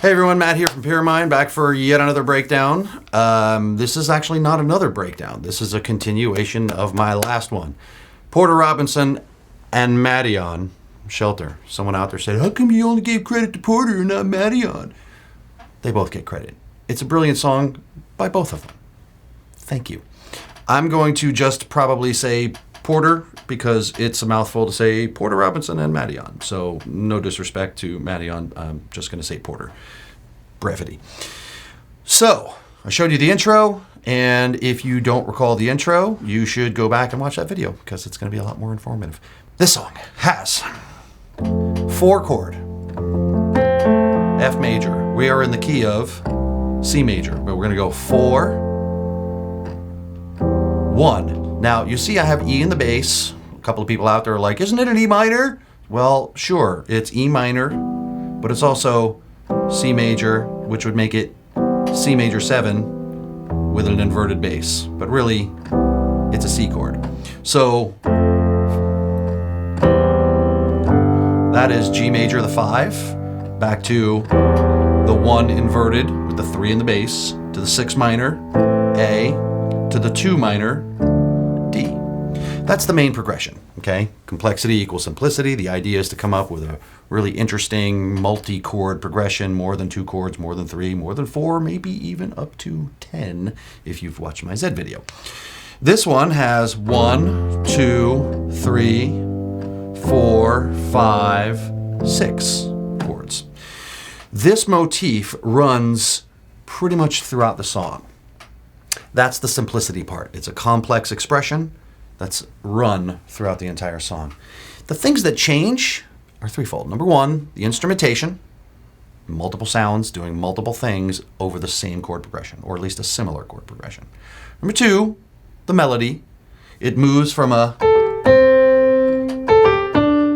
Hey everyone, Matt here from Pyramind, back for yet another breakdown. This is actually not another breakdown. This is a continuation of my last one. Porter Robinson and Madeon, Shelter. Someone out there said, how come you only gave credit to Porter and not Madeon? They both get credit. It's a brilliant song by both of them. Thank you. I'm going to just probably say Porter because it's a mouthful to say Porter Robinson and Madeon. So no disrespect to Madeon, I'm just going to say Porter. Brevity. So I showed you the intro, and if you don't recall the intro, you should go back and watch that video because it's going to be a lot more informative. This song has 4-chord F major. We are in the key of C major, but we're going to go 4, 1. Now, you see I have E in the bass. A couple of people out there are like, isn't it an E minor? Well, sure, it's E minor, but it's also C major, which would make it C major 7 with an inverted bass. But really, it's a C chord. So that is G major the 5, back to the 1 inverted with the 3 in the bass, to the 6 minor, A, to the 2 minor, D. That's the main progression, okay? Complexity equals simplicity. The idea is to come up with a really interesting multi-chord progression, more than 2 chords, more than 3, more than 4, maybe even up to 10 if you've watched my Z video. This one has 1, 2, 3, 4, 5, 6 chords. This motif runs pretty much throughout the song. That's the simplicity part. It's a complex expression that's run throughout the entire song. The things that change are threefold. Number 1, the instrumentation, multiple sounds doing multiple things over the same chord progression, or at least a similar chord progression. Number 2, the melody. It moves from a,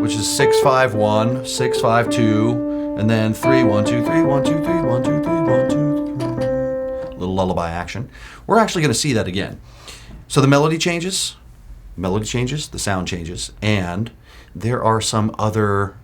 which is 6-5-1, 6-5-2, and then 3-1-2-3, 1-2-3, 1-2-3, 1-2-3. Little lullaby action. We're actually going to see that again. So the melody changes, the sound changes, and there are some other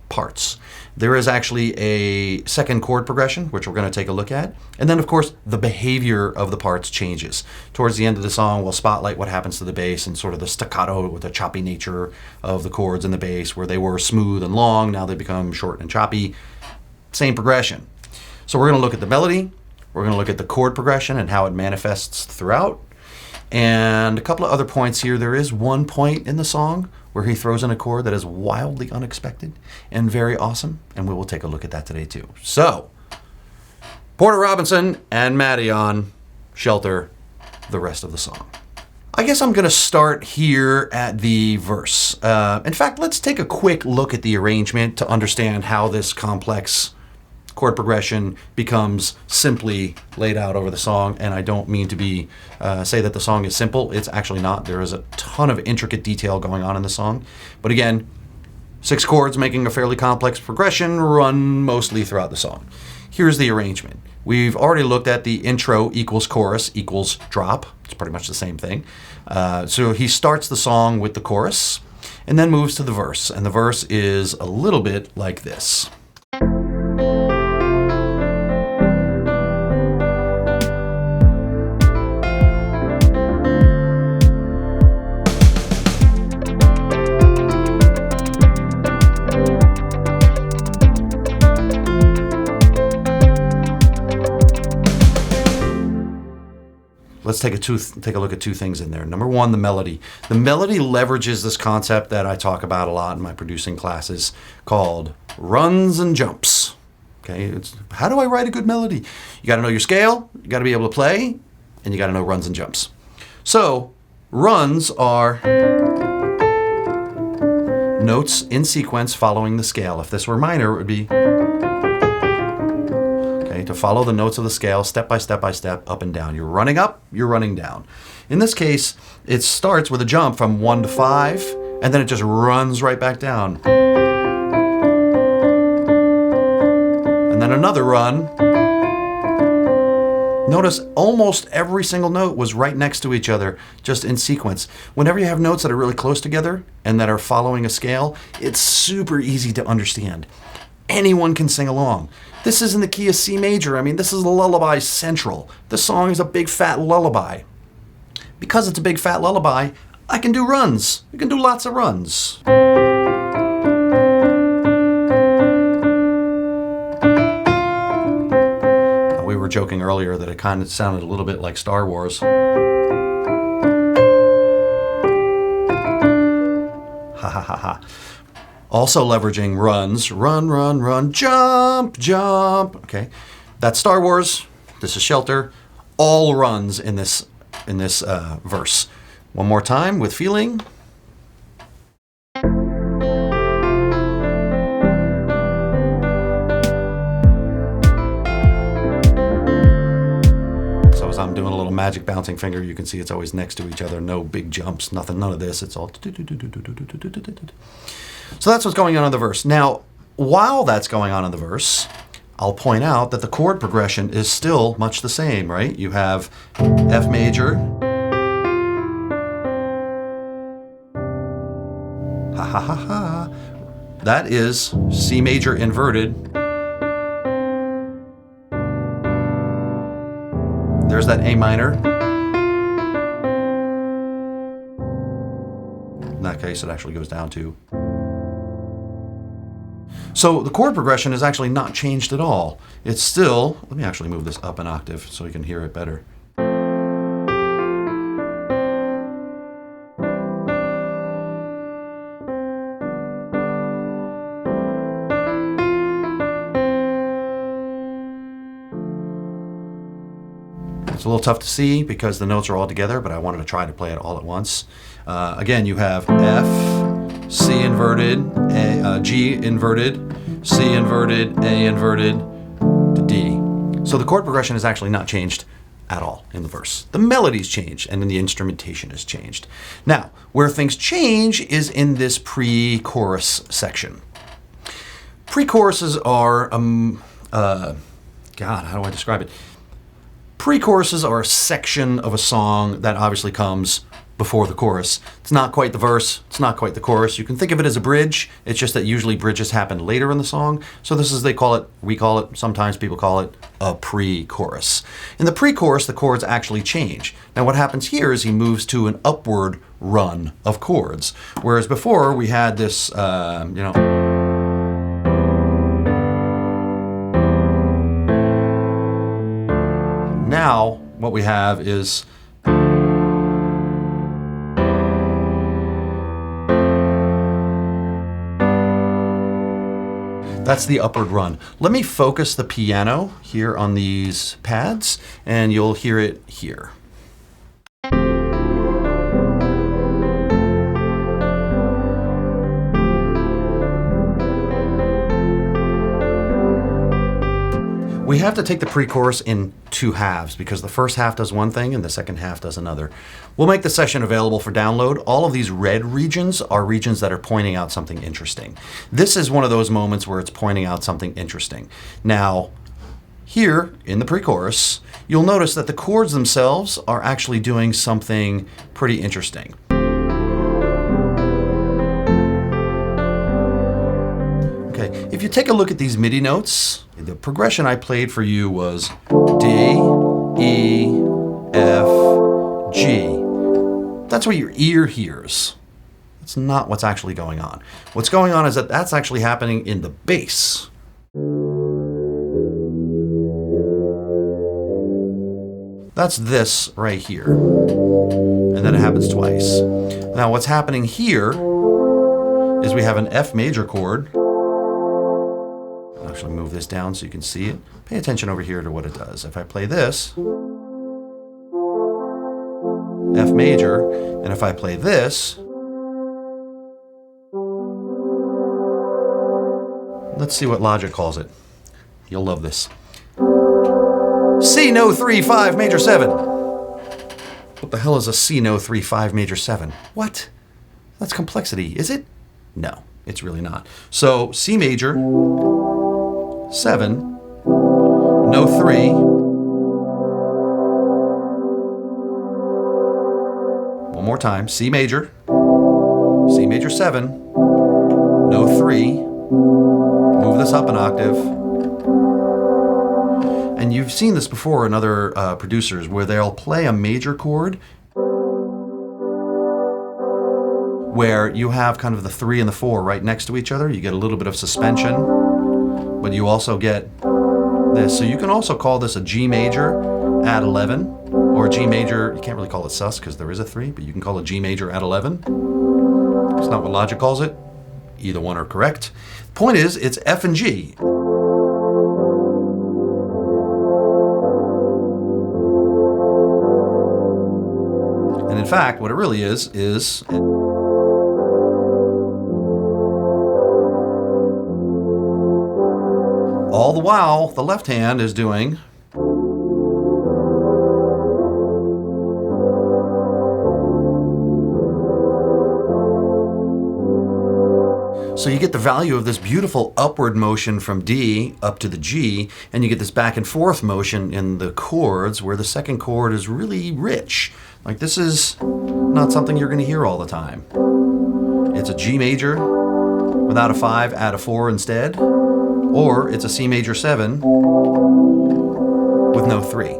parts. There is actually a second chord progression, which we're going to take a look at. And then, of course, the behavior of the parts changes. Towards the end of the song, we'll spotlight what happens to the bass and sort of the staccato with the choppy nature of the chords in the bass, where they were smooth and long, now they become short and choppy. Same progression. So we're going to look at the melody, we're going to look at the chord progression and how it manifests throughout. And a couple of other points here. There is one point in the song where he throws in a chord that is wildly unexpected and very awesome, and we will take a look at that today too. So, Porter Robinson and Madeon, Shelter, the rest of the song. I guess I'm going to start here at the verse. In fact, let's take a quick look at the arrangement to understand how this complex chord progression becomes simply laid out over the song. And I don't mean to be say that the song is simple. It's actually not. There is a ton of intricate detail going on in the song. But again, 6 chords making a fairly complex progression run mostly throughout the song. Here's the arrangement. We've already looked at the intro equals chorus equals drop. It's pretty much the same thing. So he starts the song with the chorus and then moves to the verse. And the verse is a little bit like this. Let's take a look at 2 things in there. Number 1, the melody. The melody leverages this concept that I talk about a lot in my producing classes called runs and jumps. Okay, how do I write a good melody? You got to know your scale, you got to be able to play, and you got to know runs and jumps. So, runs are notes in sequence following the scale. If this were minor, it would be to follow the notes of the scale step by step by step, up and down. You're running up, you're running down. In this case, it starts with a jump from 1 to 5, and then it just runs right back down. And then another run. Notice almost every single note was right next to each other, just in sequence. Whenever you have notes that are really close together and that are following a scale, it's super easy to understand. anyone can sing along. This is in the key of C major. I mean, this is the lullaby central. This song is a big fat lullaby. Because it's a big fat lullaby, I can do runs. You can do lots of runs. We were joking earlier that it kind of sounded a little bit like Star Wars. Ha ha ha ha. Also leveraging runs. Run, run, run, jump, jump. Okay, that's Star Wars. This is Shelter. All runs in this verse. One more time with feeling. So as I'm doing a little magic bouncing finger, you can see it's always next to each other. No big jumps, nothing, none of this. It's all. So that's what's going on in the verse. Now, while that's going on in the verse, I'll point out that the chord progression is still much the same, right? You have F major. Ha ha ha ha. That is C major inverted. There's that A minor. In that case, it actually goes down to. So the chord progression is actually not changed at all. It's still, let me actually move this up an octave so you can hear it better. It's a little tough to see because the notes are all together, but I wanted to try to play it all at once. Again, you have F, C inverted, G inverted, C inverted, A inverted, to D. So the chord progression is actually not changed at all in the verse. The melody's changed, and then the instrumentation has changed. Now, where things change is in this pre-chorus section. Pre-choruses are, God, how do I describe it? Pre-choruses are a section of a song that obviously comes before the chorus. It's not quite the verse, it's not quite the chorus. You can think of it as a bridge. It's just that usually bridges happen later in the song. So this is, we call it, sometimes people call it a pre-chorus. In the pre-chorus, the chords actually change. Now what happens here is he moves to an upward run of chords. Whereas before we had this, Now what we have is that's the upward run. Let me focus the piano here on these pads and you'll hear it here. We have to take the pre-chorus in two halves because the first half does one thing and the second half does another. We'll make the session available for download. All of these red regions are regions that are pointing out something interesting. This is one of those moments where it's pointing out something interesting. Now, here in the pre-chorus, you'll notice that the chords themselves are actually doing something pretty interesting. Okay, if you take a look at these MIDI notes, the progression I played for you was D, E, F, G. That's what your ear hears. That's not what's actually going on. What's going on is that that's actually happening in the bass. That's this right here. And then it happens twice. Now what's happening here is we have an F major chord. I'll actually move this down so you can see it. Pay attention over here to what it does. If I play this, F major, and if I play this, let's see what Logic calls it. You'll love this. C no 3 5 major 7. What the hell is a C no 3 5 major 7? What? That's complexity, is it? No, it's really not. So C major 7, no 3. One more time, C major 7, no 3. Move this up an octave. And you've seen this before in other producers where they'll play a major chord where you have kind of the 3 and the 4 right next to each other. You get a little bit of suspension, but you also get this. So you can also call this a G major at 11, or a G major. You can't really call it sus because there is a 3, but you can call it G major at 11. It's not what Logic calls it. Either one are correct. Point is, it's F and G. And in fact, what it really is all the while the left hand is doing so you get the value of this beautiful upward motion from D up to the G, and you get this back and forth motion in the chords where the second chord is really rich. Like, this is not something you're going to hear all the time. It's a G major without a 5, add a 4 instead, or it's a C major 7 with no 3.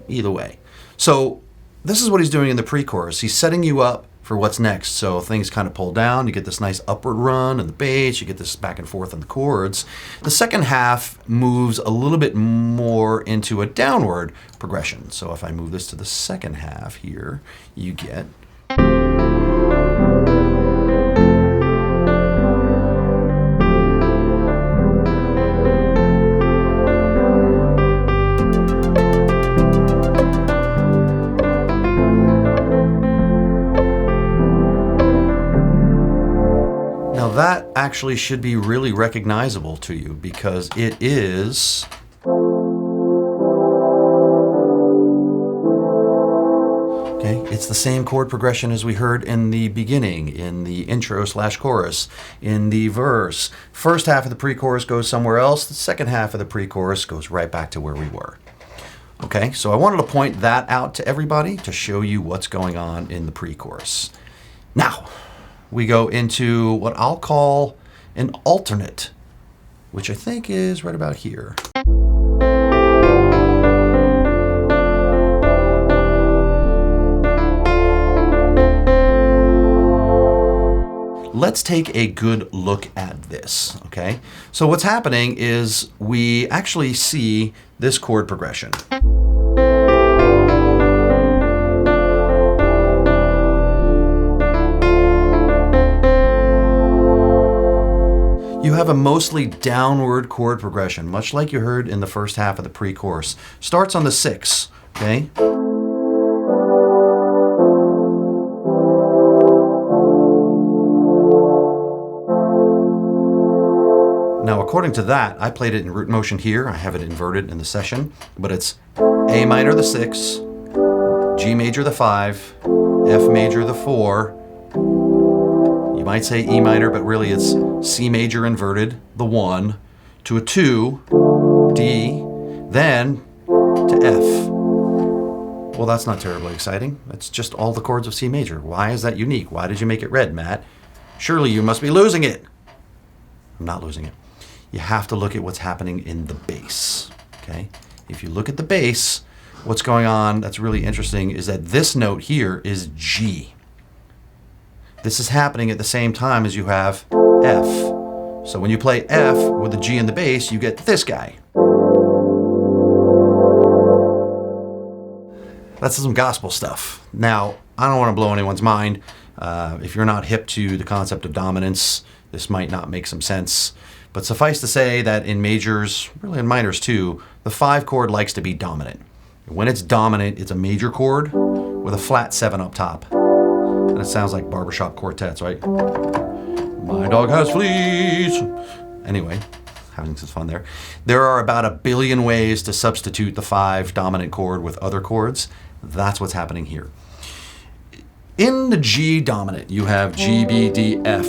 Either way. So this is what he's doing in the pre-chorus. He's setting you up for what's next. So things kind of pull down, you get this nice upward run in the bass, you get this back and forth in the chords. The second half moves a little bit more into a downward progression. So if I move this to the second half here, you get that actually should be really recognizable to you because it is okay, it's the same chord progression as we heard in the beginning, in the intro / chorus, in the verse. First half of the pre-chorus goes somewhere else, the second half of the pre-chorus goes right back to where we were. Okay, so I wanted to point that out to everybody to show you what's going on in the pre-chorus. Now, we go into what I'll call an alternate, which I think is right about here. Let's take a good look at this, okay? So what's happening is we actually see this chord progression. You have a mostly downward chord progression, much like you heard in the first half of the pre-chorus. Starts on the 6, okay? Now, according to that, I played it in root motion here. I have it inverted in the session, but it's A minor the 6, G major the 5, F major the 4, you might say E minor, but really it's C major inverted, the 1, to a 2, D, then to F. Well, that's not terribly exciting. That's just all the chords of C major. Why is that unique? Why did you make it red, Matt? Surely you must be losing it. I'm not losing it. You have to look at what's happening in the bass, okay? If you look at the bass, what's going on that's really interesting is that this note here is G. This is happening at the same time as you have F. So when you play F with a G in the bass, you get this guy. That's some gospel stuff. Now, I don't want to blow anyone's mind. If you're not hip to the concept of dominance, this might not make some sense. But suffice to say that in majors, really in minors too, the 5 chord likes to be dominant. When it's dominant, it's a major chord with a flat 7 up top. And it sounds like barbershop quartets, right? My dog has fleas. Anyway, having some fun there. There are about 1 billion ways to substitute the 5 dominant chord with other chords. That's what's happening here. In the G dominant, you have G, B, D, F.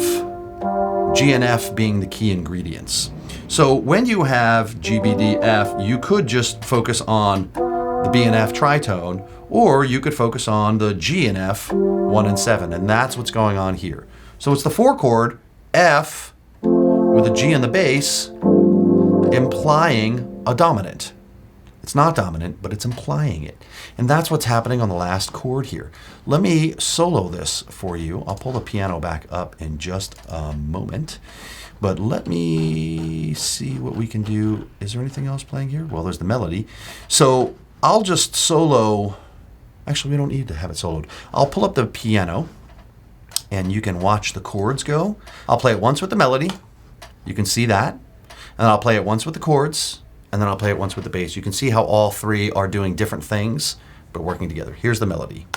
G and F being the key ingredients. So when you have G, B, D, F, you could just focus on the B and F tritone, or you could focus on the G and F 1 and 7, and that's what's going on here. So it's the 4 chord F with a G on the bass, implying a dominant. It's not dominant, but it's implying it. And that's what's happening on the last chord here. Let me solo this for you. I'll pull the piano back up in just a moment. But let me see what we can do. Is there anything else playing here? Well, there's the melody. So I'll just solo. Actually, we don't need to have it soloed. I'll pull up the piano, and you can watch the chords go. I'll play it once with the melody. You can see that. And I'll play it once with the chords, and then I'll play it once with the bass. You can see how all three are doing different things, but working together. Here's the melody.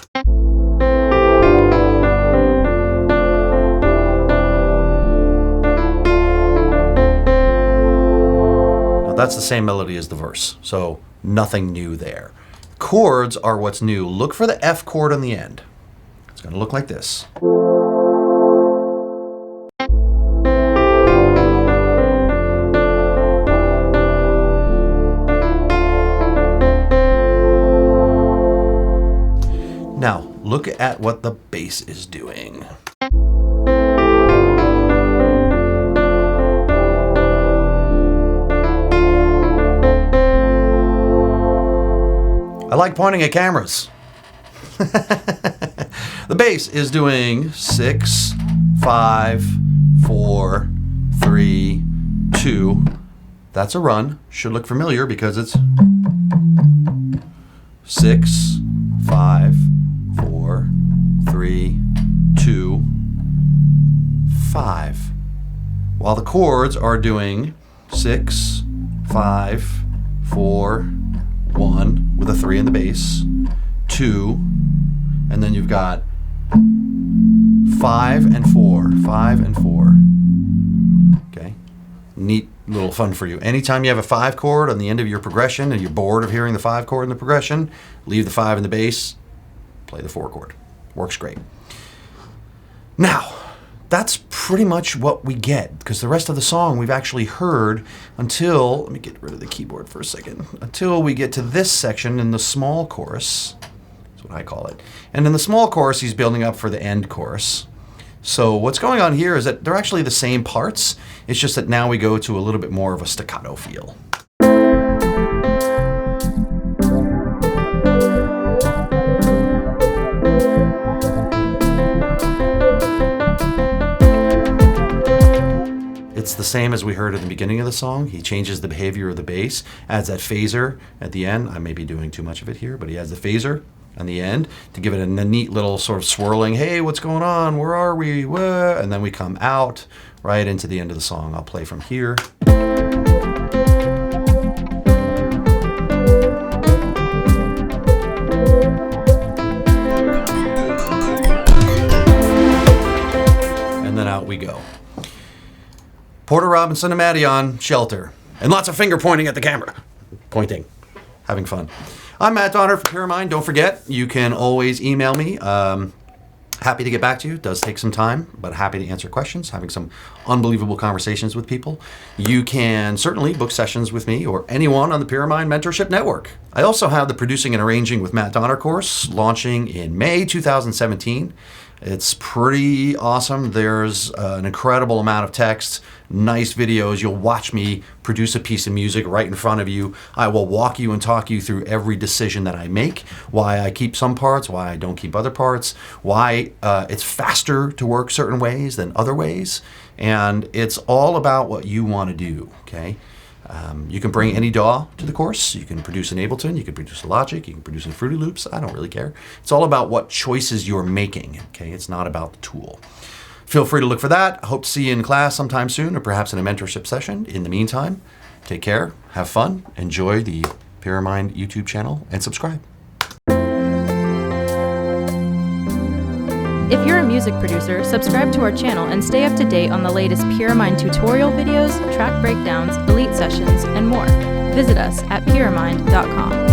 Now that's the same melody as the verse, so nothing new there. Chords are what's new. Look for the F chord on the end. It's going to look like this. Now, look at what the bass is doing. I like pointing at cameras. The bass is doing 6, 5, 4, 3, 2. That's a run. Should look familiar because it's 6, 5, 4, 3, 2, 5. While the chords are doing 6, 5, 4, 1 with a 3 in the bass, 2, and then you've got 5 and 4, 5 and 4. Okay, neat little fun for you. Anytime you have a 5 chord on the end of your progression and you're bored of hearing the 5 chord in the progression, leave the 5 in the bass, play the 4 chord. Works great. Now, that's pretty much what we get, because the rest of the song we've actually heard until, let me get rid of the keyboard for a second, until we get to this section in the small chorus. That's what I call it. And in the small chorus, he's building up for the end chorus. So what's going on here is that they're actually the same parts. It's just that now we go to a little bit more of a staccato feel. It's the same as we heard at the beginning of the song. He changes the behavior of the bass, adds that phaser at the end. I may be doing too much of it here, but he adds the phaser on the end to give it a neat little sort of swirling, hey, what's going on? Where are we? Whoa. And then we come out right into the end of the song. I'll play from here. And then out we go. Porter Robinson Madeon, Shelter. And lots of finger pointing at the camera. Pointing. Having fun. I'm Matt Donner from Pyramind. Don't forget, you can always email me. Happy to get back to you. It does take some time, but happy to answer questions, having some unbelievable conversations with people. You can certainly book sessions with me or anyone on the Pyramind Mentorship Network. I also have the Producing and Arranging with Matt Donner course launching in May 2017. It's pretty awesome. There's an incredible amount of text, nice videos. You'll watch me produce a piece of music right in front of you. I will walk you and talk you through every decision that I make, why I keep some parts, why I don't keep other parts, why it's faster to work certain ways than other ways. And it's all about what you want to do, okay? You can bring any DAW to the course. You can produce an Ableton, you can produce a Logic, you can produce a Fruity Loops. I don't really care. It's all about what choices you're making, okay? It's not about the tool. Feel free to look for that. I hope to see you in class sometime soon or perhaps in a mentorship session. In the meantime, take care, have fun, enjoy the Pyramind YouTube channel, and subscribe. If you're a music producer, subscribe to our channel and stay up to date on the latest Pyramind tutorial videos, track breakdowns, elite sessions, and more. Visit us at pyramind.com.